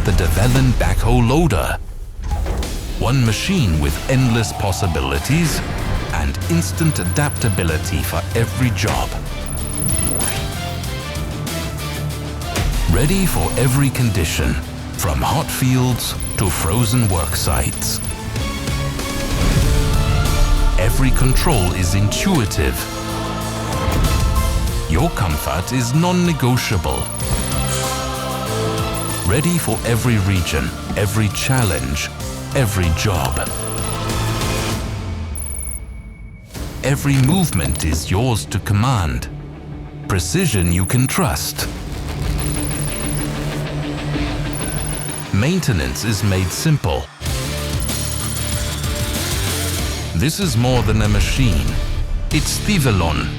the DEVELON Backhoe Loader. One machine with endless possibilities and instant adaptability for every job. Ready for every condition, from hot fields to frozen work sites. Every control is intuitive. Your comfort is non-negotiable. Ready for every region, every challenge, every job. Every movement is yours to command. Precision you can trust. Maintenance is made simple. This is more than a machine. It's DEVELON.